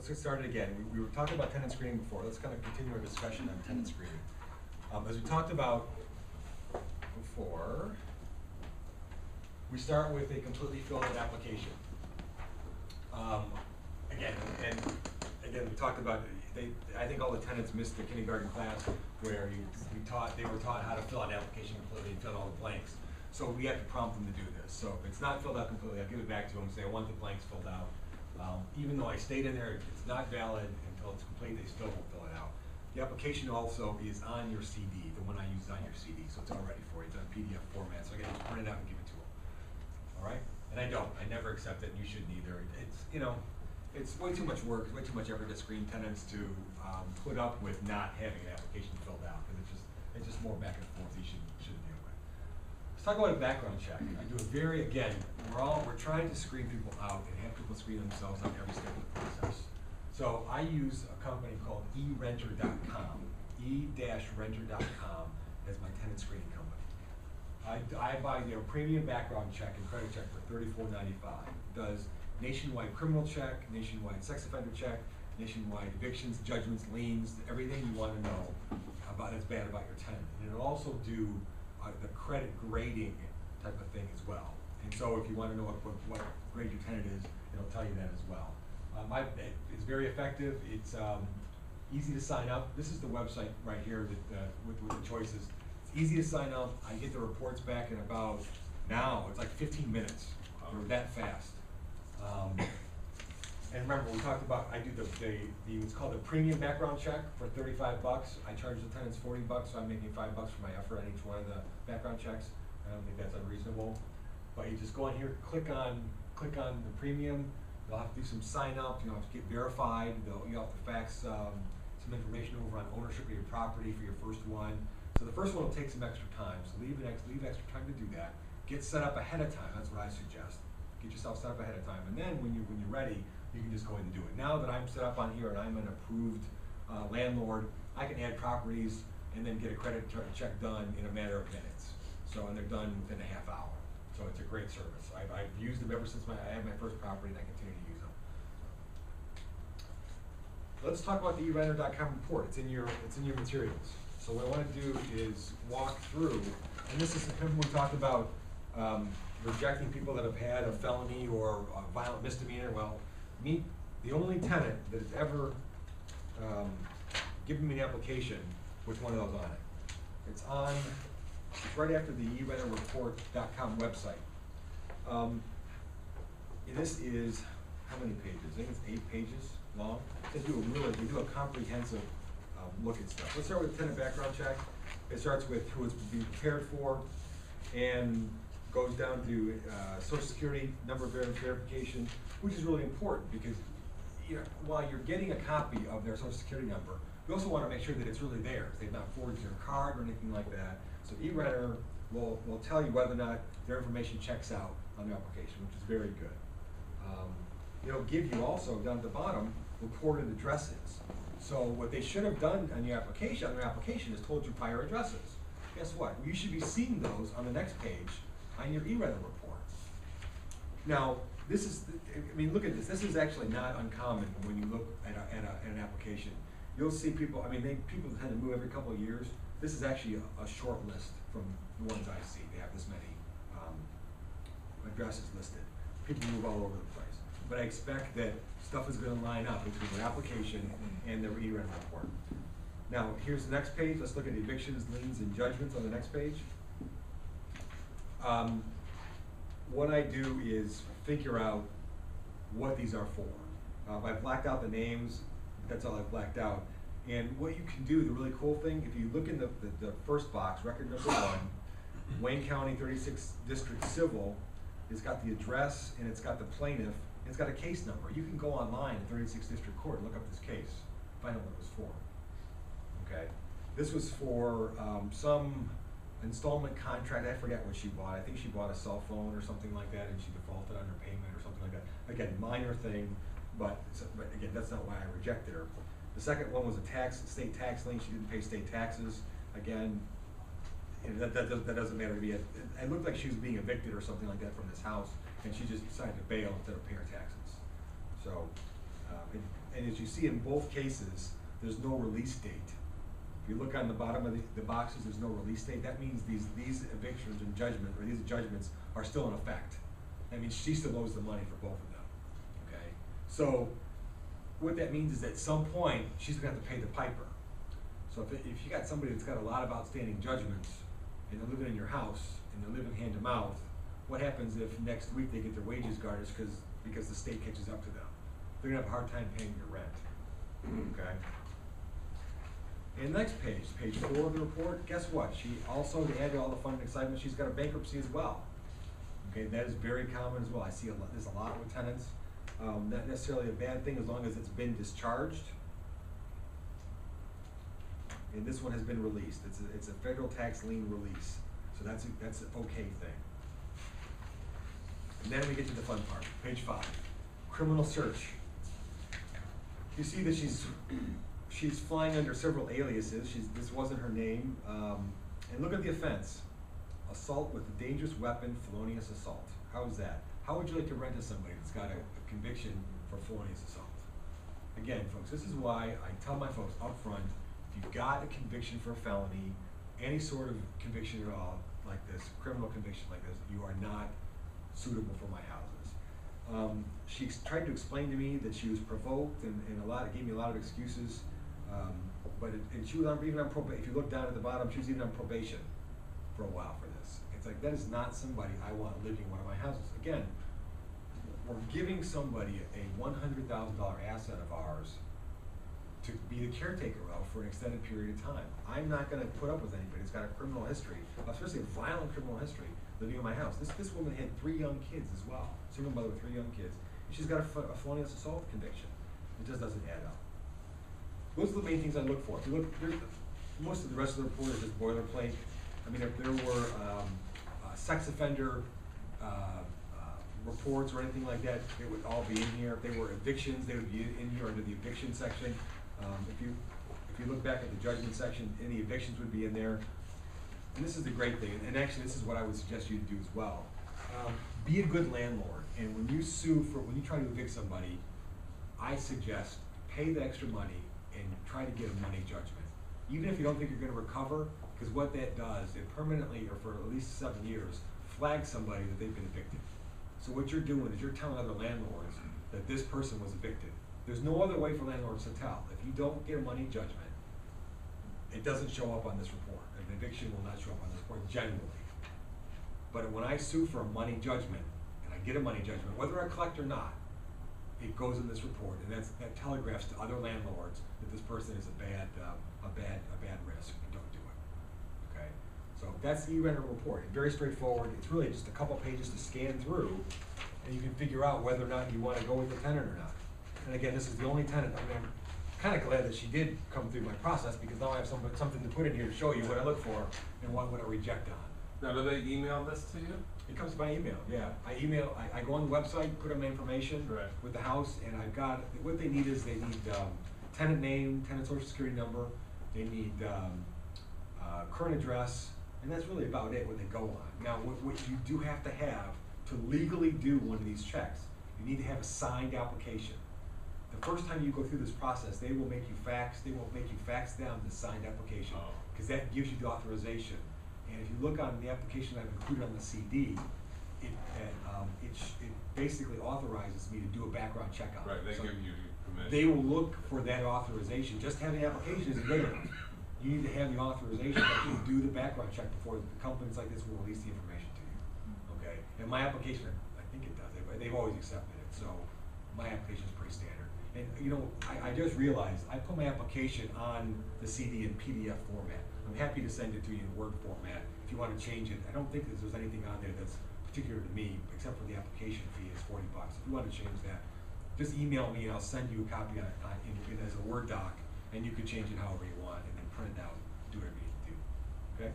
let's get started again. We were talking about tenant screening before. Let's kind of continue our discussion on tenant screening. As we talked about before, we start with a completely filled out application. Again, we talked about, I think all the tenants missed the kindergarten class where they were taught how to fill out an application completely and fill out all the blanks. So we have to prompt them to do this. So if it's not filled out completely, I'll give it back to them and say, I want the blanks filled out. Even though I stayed in there, it's not valid until it's complete, they still won't fill it out. The application also is on your CD, the one I use is on your CD, so it's all ready for you. It's on PDF format, so I can just print it out and give it to them. All right? And I never accept it, and you shouldn't either. It's, you know, it's way too much work, way too much effort to screen tenants to put up with not having an application filled out, because it's just more back and forth you shouldn't deal with. Let's talk about a background check. I do a again, we're trying to screen people out and have people screen themselves on every step of the process. So I use a company called erenter.com, e-renter.com as my tenant screening company. I buy their premium background check and credit check for $34.95. It does nationwide criminal check, nationwide sex offender check, nationwide evictions, judgments, liens, everything you want to know about that's bad about your tenant. And it'll also do the credit grading type of thing as well. And so if you want to know what grade your tenant is, it'll tell you that as well. It's very effective. It's easy to sign up. This is the website right here that with the choices. It's easy to sign up. I get the reports back in about, now it's like 15 minutes. We're that fast. And remember, we talked about, I do what's called a premium background check for $35. I charge the tenants $40, so I'm making $5 for my effort on each one of the background checks. I don't think that's unreasonable. But you just go in here, click on the premium. You'll have to do some sign up. You'll have to get verified. You'll have to fax some information over on ownership of your property for your first one. So the first one will take some extra time. So leave extra time to do that. Get set up ahead of time. That's what I suggest. Get yourself set up ahead of time, and then when you're ready, you can just go ahead and do it. Now that I'm set up on here and I'm an approved landlord, I can add properties and then get a credit check done in a matter of minutes. So, and they're done within a half hour. So it's a great service. I've used them ever since I had my first property, and I continue to use them. Let's talk about the erenter.com report. It's in your materials. So what I want to do is walk through, and this is when we talked about rejecting people that have had a felony or a violent misdemeanor. Well, the only tenant that has ever given me an application with one of those on it. It's right after the erenterreport.com website. This is, how many pages? I think it's 8 pages long. They do a comprehensive look at stuff. Let's start with the tenant background check. It starts with who it's being prepared for and goes down to Social Security number verification, which is really important because while you're getting a copy of their Social Security number, you also want to make sure that it's really theirs. They've not forged their card or anything like that. So eRenter will tell you whether or not their information checks out on the application, which is very good. It'll give you also, down at the bottom, reported addresses. So what they should have done on their application is told you prior addresses. Guess what? You should be seeing those on the next page on your eRenter report. Now, look at this. This is actually not uncommon when you look at an application. You'll see people, people tend to move every couple of years. This is actually a short list from the ones I see. They have this many addresses listed. People move all over the place. But I expect that stuff is going to line up between their application and their eRenter report. Now, here's the next page. Let's look at evictions, liens, and judgments on the next page. What I do is figure out what these are for. I've blacked out the names. That's all I've blacked out. And what you can do, the really cool thing, if you look in the first box, record number 1, Wayne County 36th District Civil, it's got the address and it's got the plaintiff, and it's got a case number. You can go online at 36th District Court and look up this case, find out what it was for. Okay, this was for some installment contract. I forget what she bought. I think she bought a cell phone or something like that, and she defaulted on her payment or something like that. Again, minor thing, but again, that's not why I rejected her. The second one was a state tax lien. She didn't pay state taxes. Again, that doesn't matter to me. It looked like she was being evicted or something like that from this house, and she just decided to bail instead of pay her taxes. So, And as you see in both cases, there's no release date. If you look on the bottom of the boxes, there's no release date. That means these evictions and judgment, or these judgments are still in effect. That means she still owes the money for both of them, okay? So what that means is at some point, she's gonna have to pay the piper. So if you got somebody that's got a lot of outstanding judgments, and they're living in your house, and they're living hand to mouth, what happens if next week they get their wages garnished because the state catches up to them? They're gonna have a hard time paying your rent, okay? And the next page, page 4 of the report, guess what? She also, to add to all the fun and excitement, she's got a bankruptcy as well. Okay, that is very common as well. I see there's a lot with tenants. Not necessarily a bad thing as long as it's been discharged. And this one has been released. It's a federal tax lien release. So that's an okay thing. And then we get to the fun part, page 5, criminal search. You see that she's flying under several aliases. This wasn't her name. And look at the offense. Assault with a dangerous weapon, felonious assault. How is that? How would you like to rent to somebody that's got a conviction for felonious assault? Again, folks, this is why I tell my folks up front, if you've got a conviction for a felony, any sort of conviction at all, like this, criminal conviction like this, you are not suitable for my houses. She tried to explain to me that she was provoked and gave me a lot of excuses, and she was even on probation. If you look down at the bottom, she was even on probation for a while for this. It's like, that is not somebody I want living in one of my houses. Again, we're giving somebody a $100,000 asset of ours to be the caretaker of for an extended period of time. I'm not gonna put up with anybody that's got a criminal history, especially a violent criminal history, living in my house. This woman had 3 young kids as well, single mother with 3 young kids. And she's got a felonious assault conviction. It just doesn't add up. Those are the main things I look for. If you look, most of the rest of the report is just boilerplate. I mean, if there were sex offender reports or anything like that, it would all be in here. If they were evictions, they would be in here under the eviction section. If you look back at the judgment section, any evictions would be in there. And this is the great thing, and actually this is what I would suggest you to do as well. Be a good landlord, and when you try to evict somebody, I suggest pay the extra money and try to get a money judgment. Even if you don't think you're gonna recover, because what that does, it permanently, or for at least 7 years, flags somebody that they've been evicted. So what you're doing is you're telling other landlords that this person was evicted. There's no other way for landlords to tell. If you don't get a money judgment, it doesn't show up on this report. An eviction will not show up on this report generally. But when I sue for a money judgment, and I get a money judgment, whether I collect or not, it goes in this report, and that telegraphs to other landlords that this person is a bad risk, and don't do it. Okay, so that's the e-renter report. It's very straightforward. It's really just a couple pages to scan through, and you can figure out whether or not you want to go with the tenant or not. And again, this is the only tenant. I mean, I'm kind of glad that she did come through my process, because now I have something to put in here to show you what I look for and what I reject on. Now, do they email this to you? It comes by email, yeah. I go on the website, put in my information with the house, and I've got, what they need is they need tenant name, tenant social security number, they need current address, and that's really about it, what they go on. Now, what you do have to have to legally do one of these checks, you need to have a signed application. The first time you go through this process, they will make you fax down the signed application, because that gives you the authorization. And if you look on the application I've included on the CD, it basically authorizes me to do a background check on it. Right, they give you permission. They will look for that authorization. Just having the application isn't good enough. You need to have the authorization to do the background check before the companies like this will release the information to you. Okay? And my application, I think it does. They've always accepted it, so my application is pretty standard. And you know, I just realized I put my application on the CD in PDF format. I'm happy to send it to you in Word format if you want to change it. I don't think that there's anything on there that's particular to me, except for the application fee is $40. If you want to change that, just email me and I'll send you a copy as a Word doc, and you can change it however you want, and then print it out, do whatever you need to do. Okay?